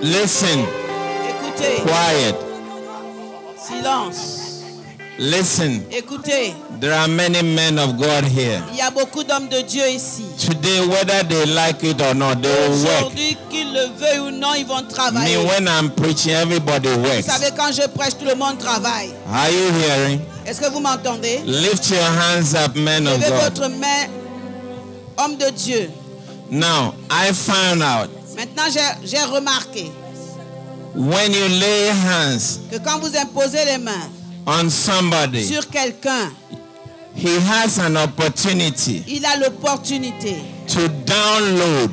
Listen. Écoutez. Quiet. Silence. Listen. Écoutez. There are many men of God here. Il y a beaucoup d'hommes de Dieu ici. Today, whether they like it or not, they will work. Aujourd'hui, qu'ils le veuillent ou non, ils vont travailler. Me, when I'm preaching, everybody works. Vous savez, quand je prêche, tout le monde travaille. Are you hearing? Est-ce que vous m'entendez? Lift your hands up, men of Levez God. votre main, homme de Dieu. Now, I found out. Maintenant, j'ai remarqué When you lay hands que quand vous imposez les mains on somebody, sur quelqu'un, he has an opportunity il a l'opportunité to download,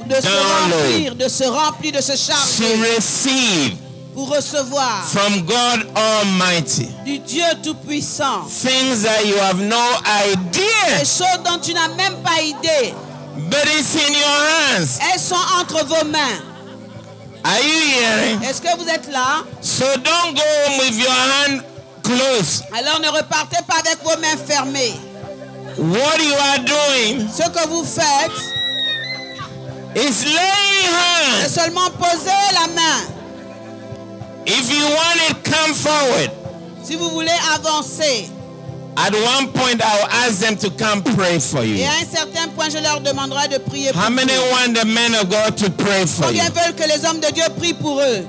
de se remplir, de se to charger receive pour recevoir from God Almighty du Dieu Tout-Puissant things that you have no idea, des choses dont tu n'as même pas idée. but it's in your hands. Elles sont entre vos mains. Are you hearing? Est-ce que vous êtes là? So don't go home with your hand closed. Alors ne repartez pas avec vos mains fermées. What you are doing Ce que vous faites, is laying c'est hands. seulement poser la main. If you want it, come forward. Si vous voulez avancer. At one point, I'll ask them to come pray for you. Et à un certain point, je leur demanderai de prier pour How many vous. want the men of God to pray for you? Combien veulent que les hommes de Dieu prient pour eux?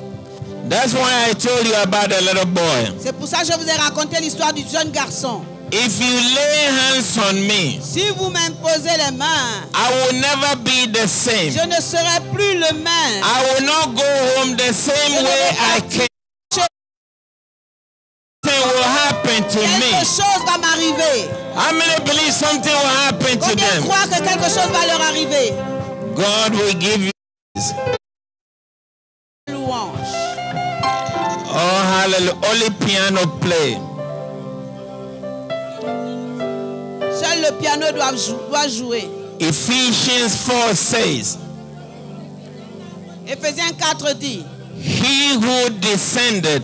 That's why I told you about the little boy. C'est pour ça que je vous ai raconté l'histoire du jeune garçon. If you lay hands on me, Si vous m'imposez les mains, I will never be the same. je ne serai plus le même. I will not go home the same way I came. Something will happen to me. Quelque chose va m'arriver. How many believe something will happen to Combien them? croient que quelque chose va leur arriver? God will give you this. Louange. Oh, hallelujah. Only piano play. Seul le piano doit jouer. Ephesians 4 says, Éphésiens 4 dit, he who descended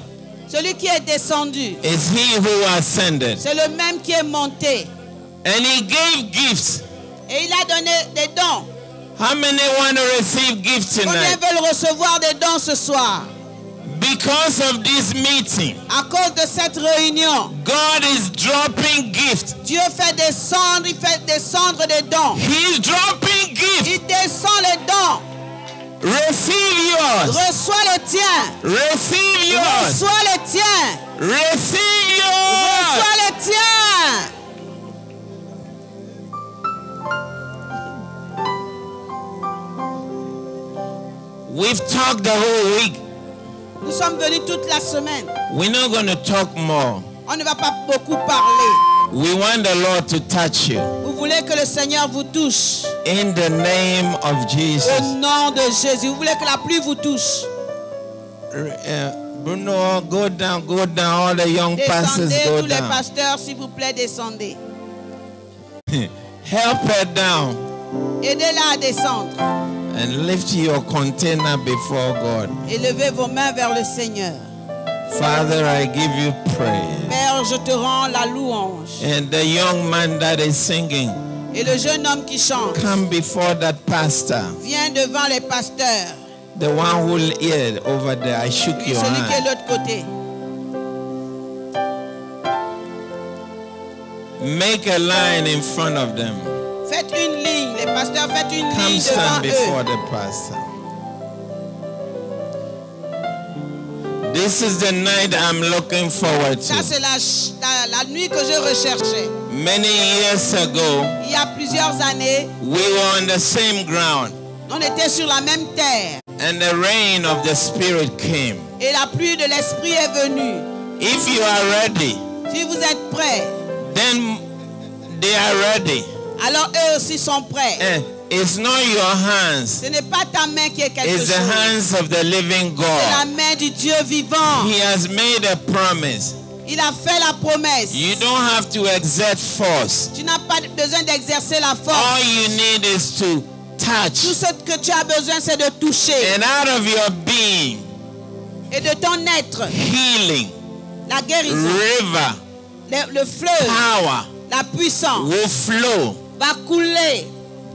celui qui est descendu, is he who ascended. c'est le même qui est monté. And he gave gifts. Et il a donné des dons. How many want to receive gifts Combien tonight? veulent recevoir des dons ce soir? Because of this meeting, À cause de cette réunion, God is dropping gifts. Dieu fait descendre, il fait descendre des dons. He's dropping gifts. Il descend les dons. Receive yours. Reçois les tiens. Receive yours. Reçois les tiens. Receive yours. Reçois les tiens. We've talked the whole week. Nous sommes venus toute la semaine. We're not going to talk more. On ne va pas beaucoup parler. We want the Lord to touch you. Vous voulez que le Seigneur vous touche. In the name of Au Jesus. nom de Jésus. Vous voulez que la pluie vous touche. Bruno, go down. All the young pastors, Descendez, go tous les down. pasteurs, s'il vous plaît, descendez. Help her down Aidez-la à descendre. and lift your container before God. Et levez vos mains vers le Seigneur. Father, I give you praise. Père, je te rends la louange. And the young man that is singing, Et le jeune homme qui chante, come before that pastor. viens devant les pasteurs. The one who here over there, I shook Lui, your celui qui est de hand. l'autre côté. Make a line in front of them. Faites une ligne. Les pasteurs, faites une Come ligne stand devant before eux. the pastor. This is the night I'm looking forward Ça, to. c'est la nuit que je recherchais. Many years ago, Il y a plusieurs années, we were on the same ground, on était sur la même terre. and the rain of the Spirit came. Et la pluie de l'Esprit est venue. If you are ready, Si vous êtes prêts, then they are ready. alors eux aussi sont prêts. And it's not your hands, Ce n'est pas ta main qui est quelque it's the chose. hands of the living C'est la God. main du Dieu vivant. He has made a promise. Il a fait la promesse. You don't have to exert force. Tu n'as pas besoin d'exercer la force. All you need is to touch. Tout ce que tu as besoin, c'est de toucher. And out of your being, Et de ton être, healing, la guérison, river, le fleuve, power la puissance will flow. va couler.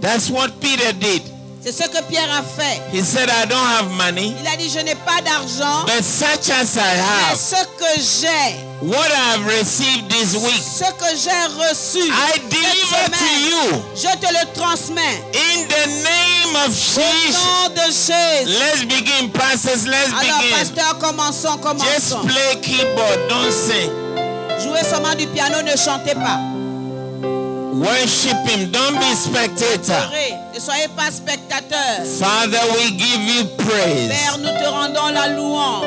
That's what Peter did. C'est ce que Pierre a fait. He said, I don't have money, Il a dit, je n'ai pas d'argent, but such as I mais have, ce que j'ai, what I have received this week, ce que j'ai reçu, I cette deliver to semaine, you. je te le transmets. In the name of Au Jesus. nom de Jésus. Let's begin, pastors. Let's Alors, begin. pasteur, commençons. Just play keyboard. Don't sing. Jouez seulement du piano, ne chantez pas. Worship Him. Don't be spectator. Ne soyez pas spectateurs. Father, we give you praise. Père, nous te rendons la louange.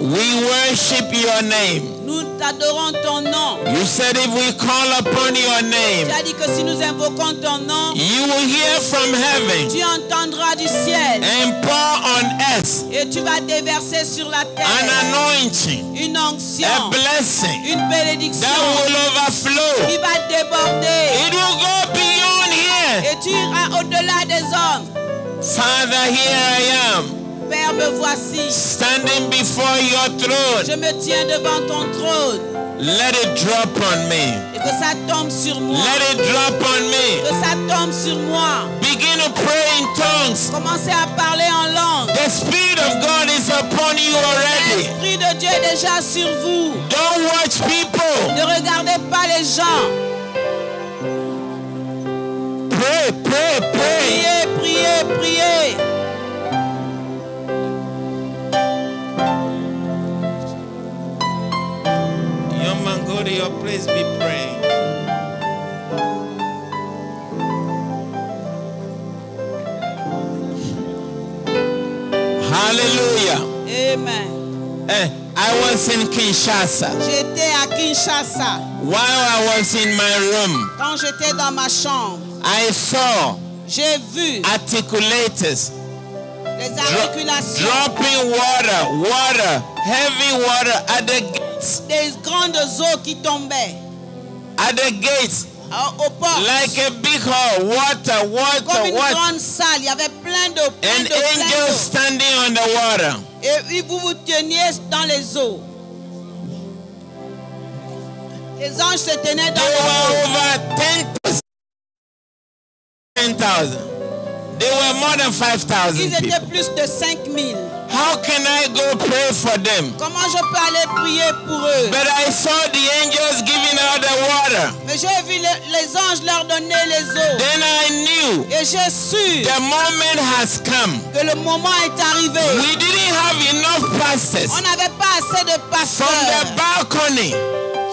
We worship your name. Nous t'adorons ton nom. You said if we call upon your Tu name, as dit que si nous invoquons ton nom, you will hear from heaven tu entendras du ciel and pour on us et tu vas déverser sur la an terre anointing, une a onction, blessing une bénédiction that will overflow. qui va déborder It will go beyond here. et tu iras au-delà des hommes. Father, here I am, Père, me voici. standing before your throne. Je me tiens devant ton trône Let it drop on me. et que ça tombe sur moi. Let it drop on me. Que ça tombe sur moi. Begin to pray in tongues. Commencez à parler en langue. The Spirit of God is upon you already. L'Esprit de Dieu est déjà sur vous. Don't watch people. Ne regardez pas les gens. Pray, pray, pray. Priez, priez, priez. Young man, go to your place, be praying. Hallelujah. Amen. I was in Kinshasa. J'étais à Kinshasa. While I was in my room, Quand j'étais dans ma chambre, I saw j'ai vu articulators les articulations dropping water, heavy water at the gates, des grandes eaux qui tombaient aux portes. like a big hole, water, Comme une water, grande salle, il y avait plein d'eau, plein and d'eau, plein angels d'eau. standing on the water. Et vous vous teniez dans les eaux. Les anges se tenaient dans There were les eaux. over 10,000. There were more than 5,000 Ils étaient people. plus de 5000. How can I go pray for them? Comment je peux aller prier pour eux? But I saw the angels giving out the water. Mais j'ai vu les anges leur donner les eaux. Then I knew Et j'ai su the moment has come. que le moment est arrivé. We didn't have enough pastors On n'avait pas assez de from pasteurs. the balcony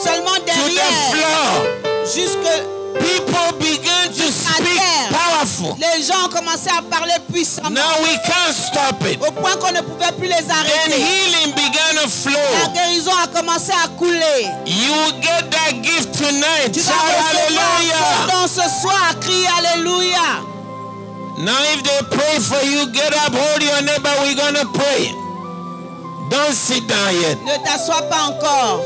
Seulement to the derrière, floor. jusque People began to speak terre. powerful. les gens commençaient à parler puissamment. Now we can't stop it. Au point qu'on ne pouvait plus les Then arrêter. healing began to La flow. guérison a commencé à couler. You will get that gift tonight. Tu vas Shout recevoir hallelujah. ce don ce soir. Crie Alléluia. Now if they pray for you, get up, hold your neighbor. We're going to pray. Don't sit down yet. Ne t'assois pas encore.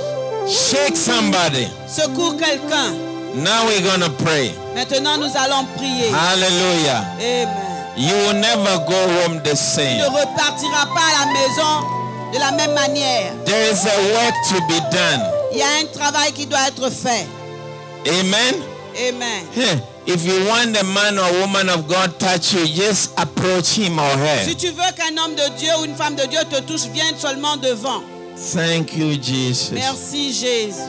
Shake somebody. Secours quelqu'un. Now we're going to pray. Maintenant, nous allons prier. Hallelujah. Amen. You will never go home the Tu same. ne repartiras pas à la maison de la même manière. There is a work to be done. Il y a un travail qui doit être fait. Amen. Amen. If you want the man or woman of God touch you, just approach him or her. Si tu veux qu'un homme de Dieu ou une femme de Dieu te touche, viens seulement devant. Thank you, Jesus. Merci Jésus.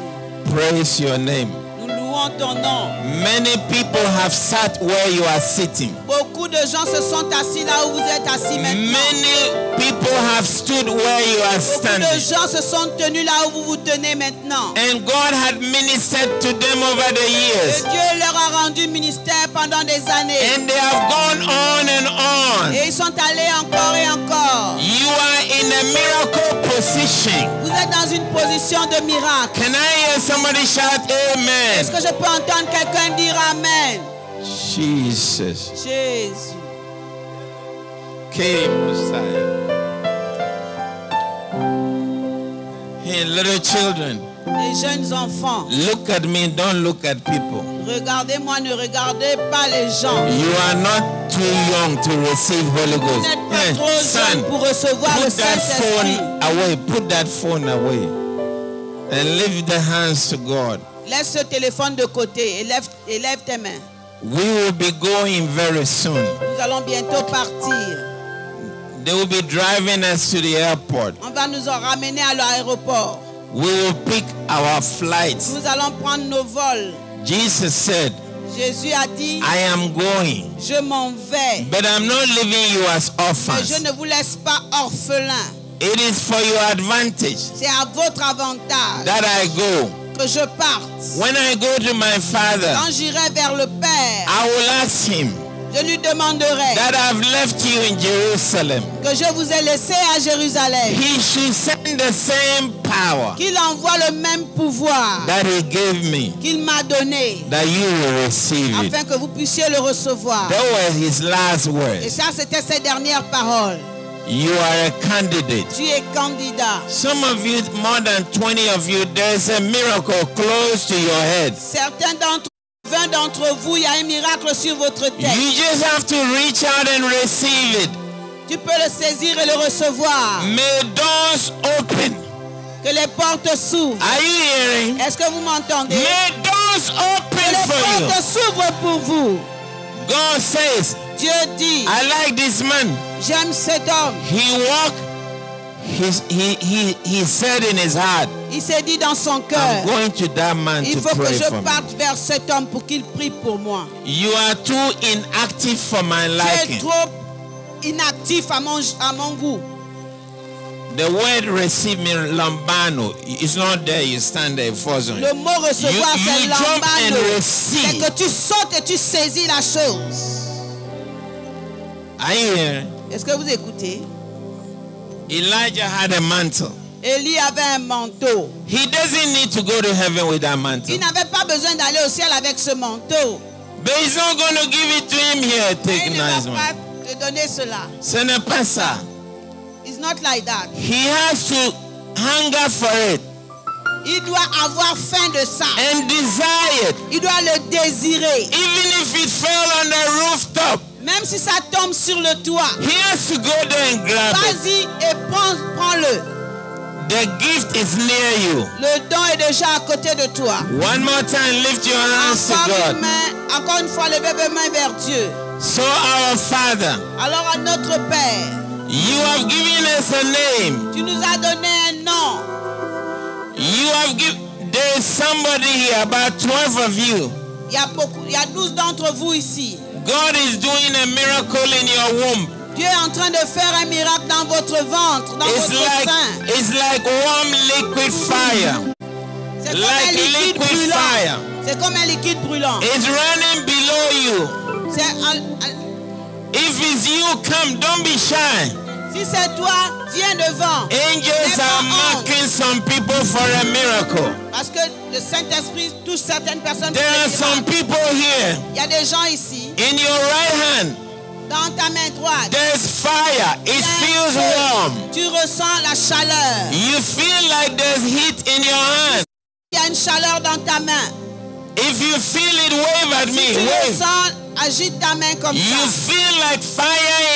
Praise your name. Nous louons ton nom. Many people have sat where you are sitting. Beaucoup de gens se sont assis là où vous êtes assis maintenant. Many people have stood where you are Beaucoup de standing. gens se sont tenus là où vous vous tenez maintenant. And God had ministered to them over the Et years. Dieu leur a rendu ministère pendant des années. And they have gone on and on. Et ils sont allés encore et encore. You are in a miracle position. Vous êtes dans une position de miracle. Can I hear somebody shout Est-ce amen? que je peux entendre quelqu'un dire Amen? Jesus. Jésus. Katie Messiah. Hey, little children, Les jeunes enfants, Look at me, don't look at people. regardez-moi, ne regardez pas les gens. You are not too young to receive Holy Vous Ghost. n'êtes pas Hey, trop jeune son, pour recevoir le put that Saint-Esprit. phone away. Put that phone away. And lift the hands to God. Laisse ce téléphone de côté et lève tes mains. We will be going very soon. Nous allons bientôt partir. They will be driving us to the airport. On va nous en ramener à l'aéroport. We will pick our flights. Nous allons prendre nos vols. Jesus said, Jésus a dit, I am going, je m'en vais, but I'm not leaving you as mais je orphans. ne vous laisse pas orphelins. It is for your advantage C'est à votre avantage that I go. que je parte. When I go to my Father, Quand j'irai vers le Père, I will ask him je lui demanderai that I've left you in Jerusalem. que je vous ai laissé à Jérusalem, He should send the same power qu'il envoie le même pouvoir that he gave me, qu'il m'a donné, that you will receive it. afin que vous puissiez le recevoir. That was his last Et words. ça, c'était ses dernières paroles. You are a candidate. Tu es candidat. Some of you, more than 20 of you, there's a miracle close to your head. Certains d'entre 20 d'entre vous, il y a un miracle sur votre tête. You just have to reach out and receive it. Tu peux le saisir et le recevoir. May doors open. Que les portes s'ouvrent. Are you hearing? Est-ce que vous m'entendez? May doors Que open les for you. portes s'ouvrent pour vous. God says, Dieu dit, I like this man. j'aime cet homme. He walked. He said in his heart, Il s'est dit dans son I'm cœur, going to that man il to faut que pray je for me. parte vers cet homme pour qu'il prie pour moi. You are too inactive for my Tu es liking. trop inactif à mon goût. The word receive me lambano. It's not there. You stand there, falls on Le you. mot recevoir, c'est You jump and lambano. receive. C'est que tu sautes et tu saisis la chose. Are you hearing? Est-ce que vous écoutez? Elijah had a mantle. Élie avait un manteau. He doesn't need to go to heaven with that mantle. Il n'avait pas besoin d'aller au ciel avec ce manteau. But he's not going to give it to him here. Mais Take il ne nice va one. pas te donner cela. Ce n'est pas ça. It's not like that. He has to hunger for it Il doit avoir faim de ça. and desire it. Il doit le désirer. Even if it fell on the rooftop, Même si ça tombe sur le toit. he has to go there and grab it. Vas-y et prends-le. The gift is near you. Le don est déjà à côté de toi. One more time, lift your hands to God. Encore une fois, levez vos mains vers Dieu. So our Father, Alors à notre Père, you have given us a name. tu nous as donné un nom. You have given. There is somebody here, about 12 of you. Il y a 12 d'entre vous ici. God is doing a miracle in your womb. Dieu est en train de faire un miracle dans votre ventre, dans votre sein. It's like warm liquid fire. C'est comme like un liquide liquid brûlant. fire. C'est comme un liquide brûlant. It's running below you. If it's you, come. Don't be shy. Si c'est toi, viens devant. Angels N'aie are pas honte. marking some people for a miracle. Parce que le Saint-Esprit touche certaines personnes. There are some people here. Il y a des gens ici. In your right hand, Dans ta main droite. there's fire. It il y a un feels feu. warm. Tu ressens la chaleur. You feel like there's heat in your hand. Il y a une chaleur dans ta main. If you feel it, wave at Si me. tu Wave. ressens, agite ta main comme You ça. feel like fire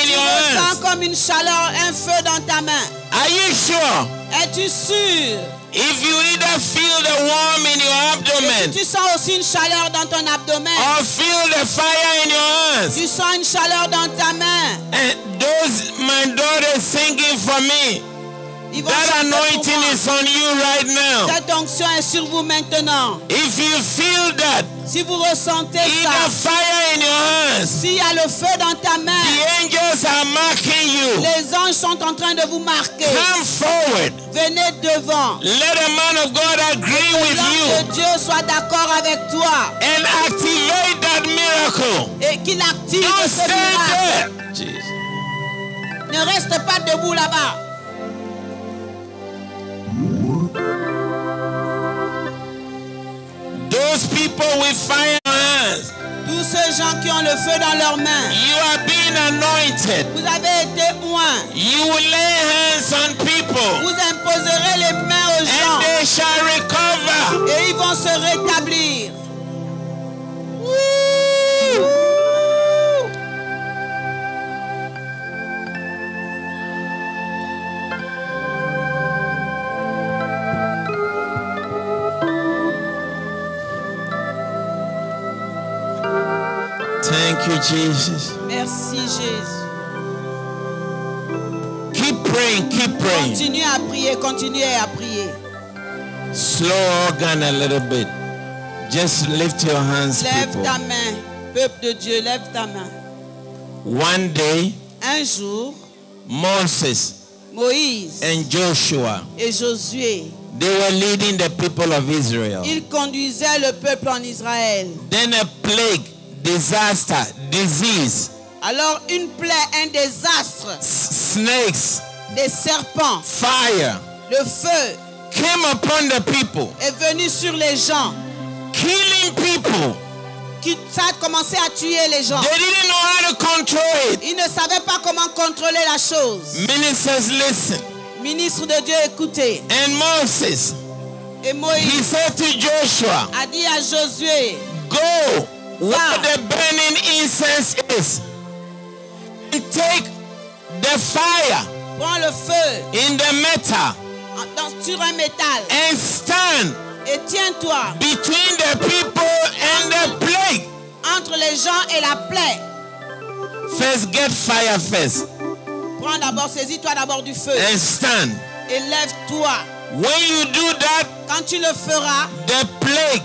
in Tu your ressens hands. comme une chaleur, un feu dans ta main. Are you sure? Es-tu sûr? If you either feel the warm in your Et abdomen si tu sens aussi une chaleur dans ton abdomen, or feel the fire in your hands, tu sens une chaleur dans ta main, and those my daughters singing for me, ils vont that chanter pour anointing moi. is on you right now. Cette onction est sur vous maintenant. If you feel that, Si vous ressentez either ça, fire in your hands, s'il y a le feu dans ta main, the angels are marking you. les anges sont en train de vous marquer. Come forward. Venez devant. Let a man of God agree with L'homme you de Dieu soit d'accord avec toi and activate that miracle. et qu'il active Don't ce stay miracle. there. Jesus. Ne reste pas debout là-bas. Those people with fire hands, Tous ces gens qui ont le feu dans leurs mains. You are being anointed. Vous avez été oints. You will lay hands on people. Vous imposerez les mains aux And gens. they shall recover. Et ils vont se rétablir. Thank you, Jesus. Merci Jésus. Keep praying, keep praying. Continuez à prier, continuez à prier. Slow organ a little bit. Just lift your hands, Lève people. ta main, peuple de Dieu, lève ta main. One day, Un jour, Moses Moïse and Joshua, et Josué, they were leading the people of Israel. ils conduisaient le peuple en Israël. Then a plague, disaster, disease, Alors une plaie, un désastre, snakes, des serpents, fire le feu came upon the people, est venu sur les gens. killing people. Ça a commencé à tuer les gens. They didn't know how to control it. Ils ne savaient pas comment contrôler la chose. Ministers, listen. Ministre de Dieu, écoutez. And Moses, Et he Moïse said to Joshua, a dit à Josué, go where Va. the burning incense is and take the fire prends le feu in the metal sur un métal and stand et tiens-toi between the people and the plague. entre les gens et la plaie. First, get fire first Prends d'abord, saisis-toi d'abord du feu and stand. et lève-toi. When you do that, Quand tu le feras, the plague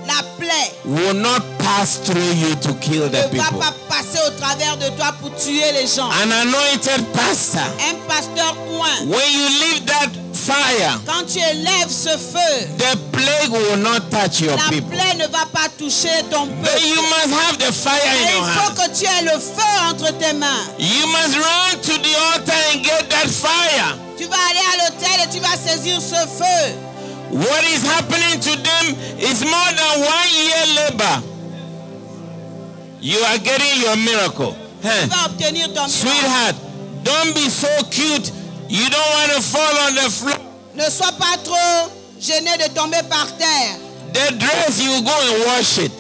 la plaie will not pass through you to kill the ne va people. pas passer au travers de toi pour tuer les gens. An anointed pastor, Un pasteur oint, when you leave that fire, quand tu élèves ce feu, the plague will not touch your la people. plaie ne va pas toucher ton But peuple. you must have the fire in Et your il faut hand. que tu aies le feu entre tes mains. You must run to the altar and get that fire. Tu vas aller à l'autel et tu vas saisir ce feu. What is happening to them is more than 1 year labor. You are getting your miracle. Tu Huh? vas obtenir ton miracle. Sweetheart, don't be so cute. You don't want to fall on the floor. Ne sois pas trop gêné de tomber par terre. The dress, you go and wash it.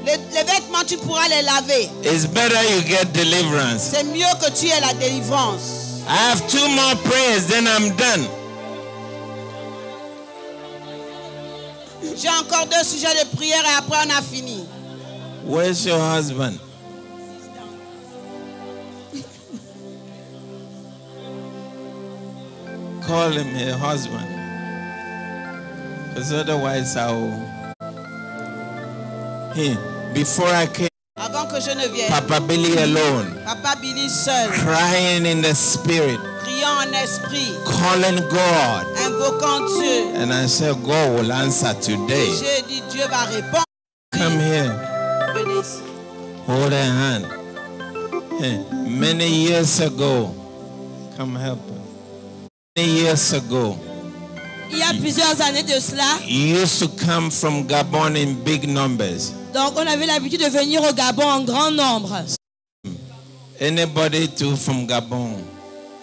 Les vêtements, tu pourras les laver. It's better you get deliverance. C'est mieux que tu aies la délivrance. I have 2 more prayers, then I'm done. J'ai encore 2 sujets de prière et après on a fini. Where's your husband? Call him your husband. Because otherwise I will. Hey, before I came, Avant que je ne vienne, Papa Billy alone, Papa Billy seul, crying in the spirit, priant en esprit, calling God. invoquant Dieu. And I said, God will answer today. J'ai dit, Dieu va répondre. Come here, Venez ici. hold her hand. Hey, many years ago, come help her. Many years ago, Il y a plusieurs années de cela, you used to come from Gabon in big numbers. donc on avait l'habitude de venir au Gabon en grand nombre. Anybody too from Gabon,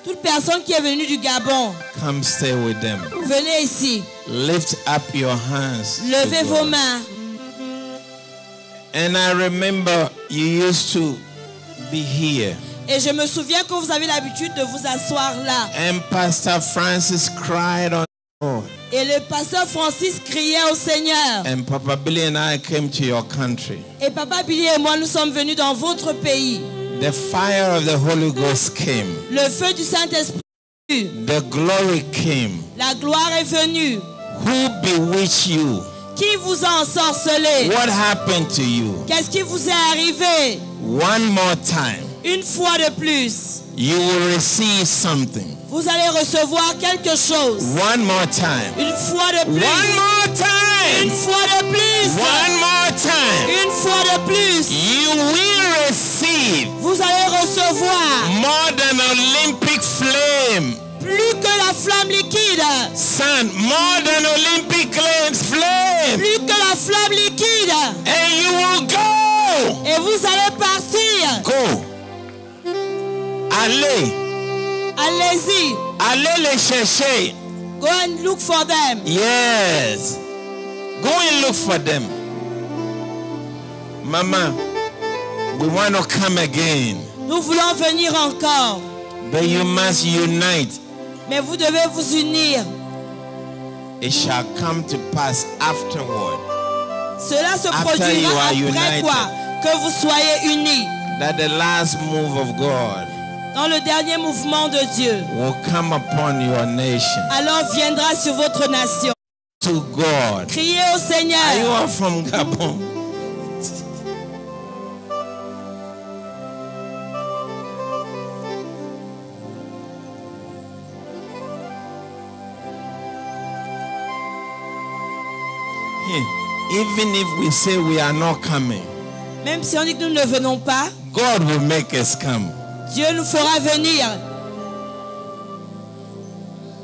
Toute personne qui est venue du Gabon, come stay with them. venez ici, Lift up your hands. to levez vos God. mains. And I remember you used to be here. Et je me souviens que vous avez l'habitude de vous asseoir là. And Pastor Francis cried on God. Et le pasteur Francis criait au Seigneur. And Papa Billy and I came to your country. Et Papa Billy et moi, nous sommes venus dans votre pays. The fire of the Holy Ghost came. Le feu du Saint-Esprit est venu. The glory came. La gloire est venue. Who bewitched you? Qui vous a ensorcelé? What happened to you? Qu'est-ce qui vous est arrivé? One more time. Une fois de plus, You will receive something. vous allez recevoir quelque chose. One more time. Une fois de plus. One more Une time. fois de plus. One more time. Une fois de plus. You will receive Vous allez recevoir more than Olympic flame. plus que la flamme liquide. Son, more than Olympic flame. Plus que la flamme liquide. And you will go Allez. Allez-y. Allez les chercher. Go and look for them. Yes. Go and look for them. Mama, we want to come again. Nous voulons venir encore. But you must unite. Mais vous devez vous unir. It shall come to pass afterward. Cela se After produira you are après united. quoi? Que vous soyez unis. That the last move of God Dans le dernier mouvement de Dieu. will come upon your nation. Alors viendra sur votre nation. To God. Criez au Are you Seigneur. all from Gabon? Even if we say we are not coming, Même si on dit que nous ne venons pas, God will make us come. Dieu nous fera venir.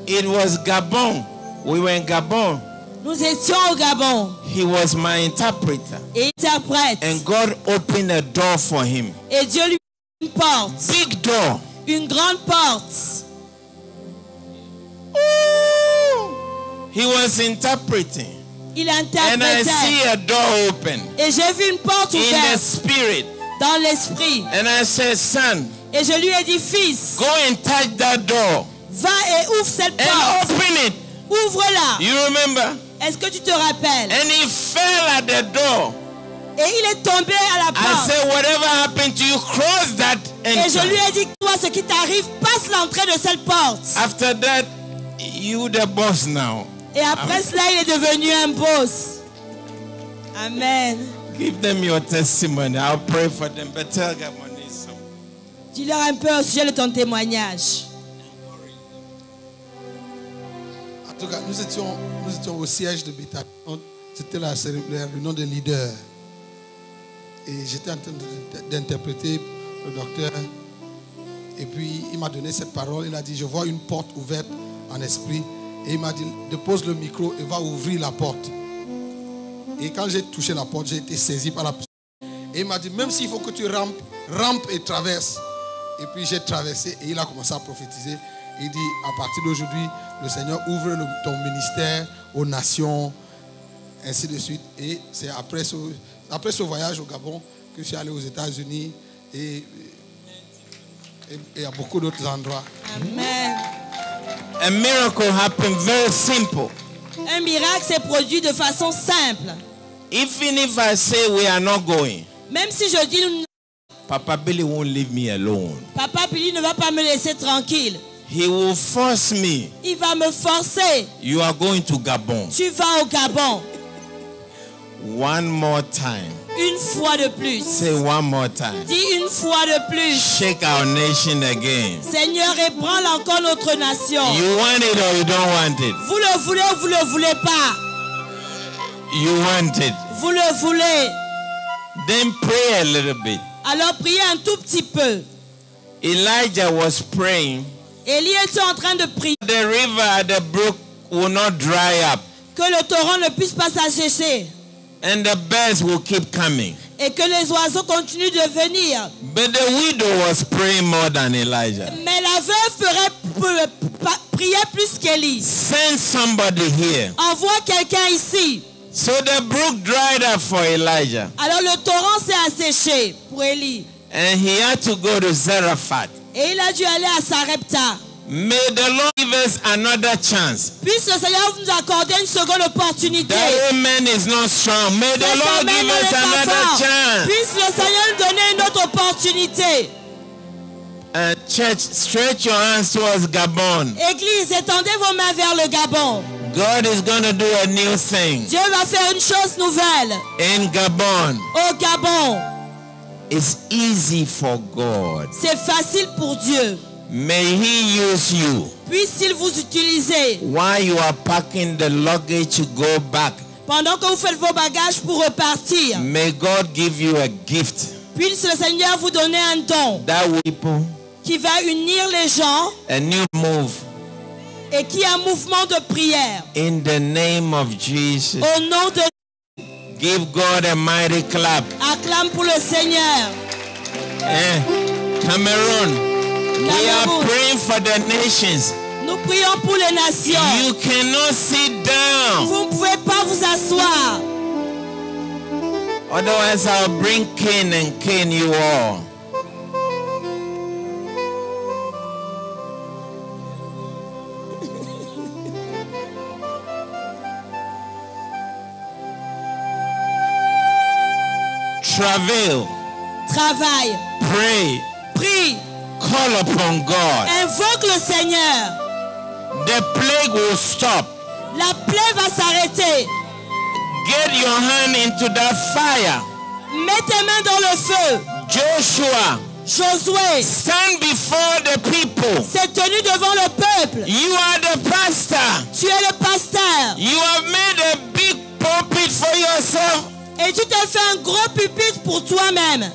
It was Gabon. We were in Gabon. Nous étions au Gabon. He was my interpreter. Et interprète. And God opened a door for him. Et Dieu lui a une porte. Big door. Une grande porte. He was interpreting. Il And I interprétait. see a door open Et j'ai vu une porte in the ouverte spirit. dans l'esprit. And I said, son, Et je lui ai dit, fils, go and touch that door va et ouvre cette and porte. open it. Ouvre-la. You remember? Est-ce que tu te rappelles? And he fell at the door. Et il est tombé à la I porte. said, whatever happened to you, cross that Et je lui entrance. ai dit, toi, ce qui t'arrive, passe l'entrée de cette porte. After that, you the boss now. Et après cela, il est devenu un boss. Amen. Give them your testimony. I'll pray for them. But tell Gabonese something. Dis-leur un peu au sujet de ton témoignage. En tout cas, nous étions au siège de Bethany. C'était la réunion des leaders. Et j'étais en train d'interpréter le docteur. Et puis, il m'a donné cette parole. Il a dit, je vois une porte ouverte en esprit. Et il m'a dit, dépose le micro et va ouvrir la porte. Et quand j'ai touché la porte, j'ai été saisi par la puissance. Et il m'a dit, même s'il faut que tu rampe et traverse. Et puis j'ai traversé et il a commencé à prophétiser. Il dit, à partir d'aujourd'hui, le Seigneur ouvre ton ministère aux nations, ainsi de suite. Et c'est après ce voyage au Gabon que je suis allé aux États-Unis et à beaucoup d'autres endroits. Amen. A miracle happened very simple. Un miracle s'est produit de façon simple. Even if I say we are not going, Même si je dis, Papa Billy won't leave me alone. Papa Billy ne va pas me laisser tranquille. He will force me. Il va me forcer. You are going to Gabon. Tu vas au Gabon. One more time. Une fois de plus. Say one more time. Dis une fois de plus. Shake our nation again. Seigneur, ébranle encore notre nation. You want it or you don't want it? Vous le voulez ou vous ne le voulez pas? You want it. Vous le voulez. Then pray a little bit. Alors priez un tout petit peu. Elijah was praying. Élie était en train de prier The river, the brook will not dry up. que le torrent ne puisse pas s'assécher And the birds will keep coming. et que les oiseaux continuent de venir. But the widow was praying more than Elijah. Mais la veuve priait plus qu'Élie. Send somebody here. Envoie quelqu'un ici. So the brook dried up for Elijah. Alors le torrent s'est asséché pour Élie. And he had to go to Zarephath. Et il a dû aller à Sarepta. May the Lord give us another chance. Puisse le Seigneur nous accorder une seconde opportunité. That amen is not strong. May the Cet Lord amen give n'est us pas another fort. chance. Puisse le Seigneur nous donner une autre opportunité. Church, stretch your hands towards Gabon. Église, étendez vos mains vers le Gabon. God is going to do a new thing Dieu va faire une chose nouvelle in Gabon. au Gabon. It's easy for God. C'est facile pour Dieu. May He use you Puisse-t-il vous utiliser while you are packing the luggage to go back. pendant que vous faites vos bagages pour repartir. May God give you a gift Puisse le Seigneur vous donner un don that will people qui va unir les gens a new move et qui est un mouvement de prière. in the name of Jesus. Au nom de Give God a mighty clap. acclame pour le Seigneur. Cameroon, We are Calmez-vous. praying for the nations. Nous prions pour les nations. You cannot sit down. Vous ne pouvez pas vous asseoir. Otherwise, I'll bring Cain and cane you all. Travail, Travaille. pray, Prie. call upon God. Invoque le Seigneur. The plague will stop. La plaie va s'arrêter. Get your hand into that fire. Mets tes mains dans le feu. Joshua, Josué stand before the people. s'est tenu devant le peuple. You are the pastor. Tu es le pasteur. You have made a big pulpit for yourself. Et tu t'es fait un gros pupitre pour toi-même.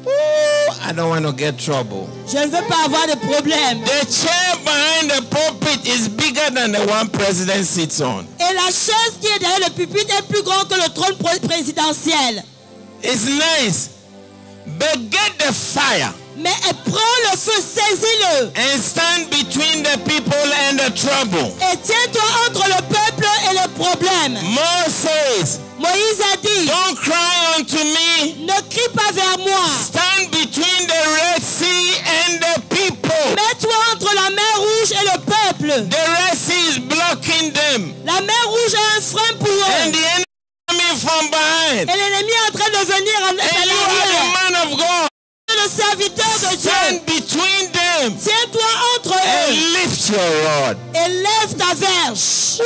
Ooh, I don't want to get trouble. Je ne veux pas avoir de problème. The chair behind the pulpit is bigger than the one president sits on. Et la chaise qui est derrière le pupitre est plus grande que le trône présidentiel. It's nice, but get the fire Mais prends le feu, saisis-le. and stand between the people and the trouble. Et tiens-toi entre le peuple et le problème. Moses, Moïse a dit, don't cry unto me. ne crie pas vers moi. Stand between the Red Sea and the people. Mets-toi entre la mer Rouge et le peuple. The Red Sea is blocking them. La mer Rouge est un frein pour And eux. the enemy coming from behind. Et l'ennemi est en train de venir à And you are l'arrière. the man of God. Le serviteur de Stand Dieu. between them Tiens-toi entre and eux lift your rod. et lève ta verge.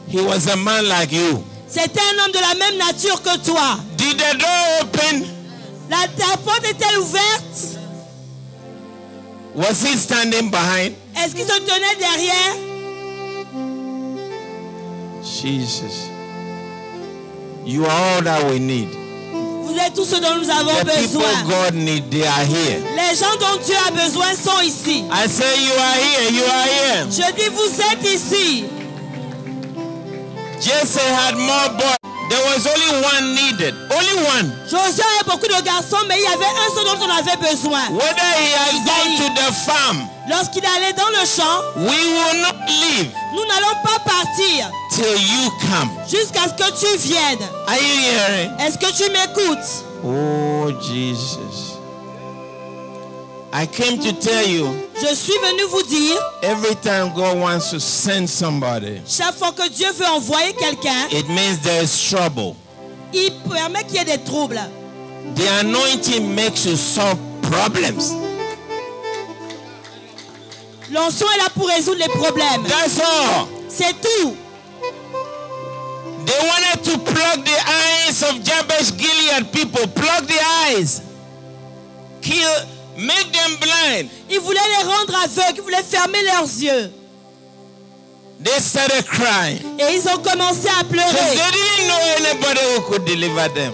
He was a man like you. C'était un homme de la même nature que toi. Did the door open? Ta porte est-elle ouverte? Was he standing behind? Est-ce qu'il se tenait derrière? Jesus. You are all that we need. Vous êtes tout ce dont nous avons The people besoin. God need, they are here. Les gens dont Dieu a besoin sont ici. I say you are here, you are here. Je dis, vous êtes ici. Jesse had more boys. There was only one needed. Only one. Josué avait beaucoup de garçons, mais il y avait un seul dont on avait besoin. Whether he has gone to the farm, Lorsqu'il allait dans le champ, we will not leave nous n'allons pas partir till you come. jusqu'à ce que tu viennes. Are you hearing? Est-ce que tu m'écoutes? Oh, Jesus. I came to tell you, Je suis venu vous dire, every time God wants to send somebody, chaque fois que Dieu veut envoyer quelqu'un, it means there is trouble. il permet qu'il y ait des troubles. The anointing makes you solve problems. L'onction est là pour résoudre les problèmes. That's all. C'est tout. They wanted to plug the eyes of Jabesh Gilead people. Plug the eyes. Kill, make them blind. Il voulait les rendre aveugles, il voulait fermer leurs yeux. They started crying. Et ils ont commencé à Because pleurer. they didn't know anybody who could deliver them.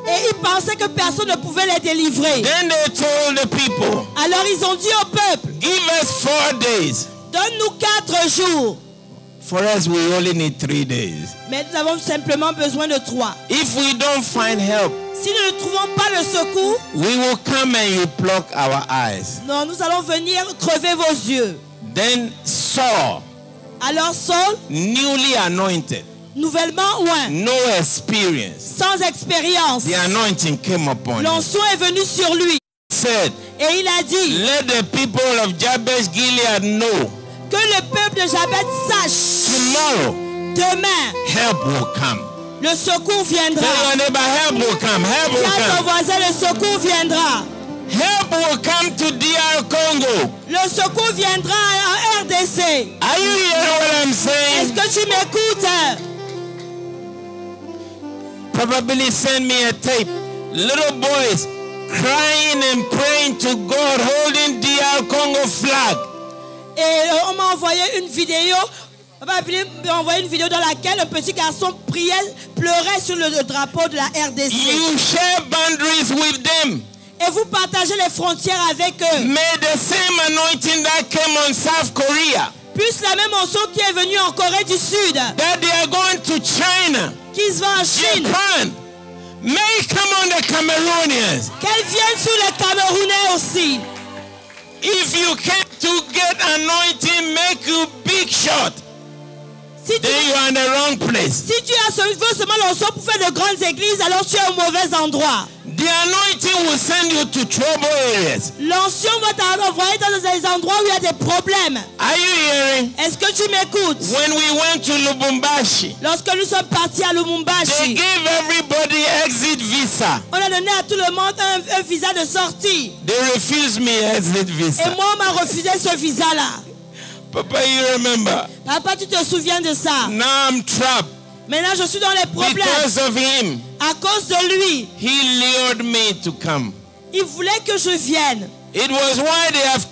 Et ils pensaient que personne ne pouvait les délivrer. Then they told the people, Alors ils ont dit au peuple, give us 4 days. donne-nous 4 jours. For us, we only need 3 days. Mais nous avons simplement besoin de 3. If we don't find help, Si nous ne trouvons pas le secours, we will come and you pluck our eyes. non, nous allons venir crever vos yeux. Then Saul, Alors Saul, newly anointed, nouvellement oint, no experience, sans expérience, the anointing came upon him. l'onction est venue sur lui. Said, Et il a dit let the people of Jabesh Gilead know que le peuple de Jabez sache, tomorrow demain, help will come. le secours viendra. Tell your neighbor, help will come. Help Dis will à ton come. voisin, le secours viendra. Help will come to DR Congo. Le secours viendra en RDC. Are you hearing what I'm Est-ce saying? que tu m'écoutes? Probably send me a tape. Little boys crying and praying to God, holding DR Congo flag. Et on m'a envoyé une vidéo. Papa m'a envoyé une vidéo dans laquelle un petit garçon priait, pleurait sur le drapeau de la RDC. You share boundaries with them. Et vous partagez les frontières avec eux. May the same anointing that came on South Korea, Plus la même onction qui est venue en Corée du Sud, that they are going to China, qui se va en Chine, Japan, may come on the Cameroonians. qu'elle vienne sur les Camerounais aussi. If you came to get anointing, make you big shot. Si tu, Then you are in the wrong place. si tu veux seulement l'onction pour faire de grandes églises, alors tu es au mauvais endroit. The anointing will send you to trouble areas. L'onction va t'envoyer dans des endroits où il y a des problèmes. Are you hearing? Est-ce que tu m'écoutes? When we went to Lubumbashi, Lorsque nous sommes partis à they Lumumbashi, gave everybody exit visa. on a donné à tout le monde un visa de sortie. They refused me exit Et visa. moi, on m'a refusé ce visa-là. Papa, you remember? Papa, tu te souviens de ça? Now I'm trapped Maintenant, je suis dans les problèmes. because of him. À cause de He lui, lured me to come. il voulait que je vienne. It was why they have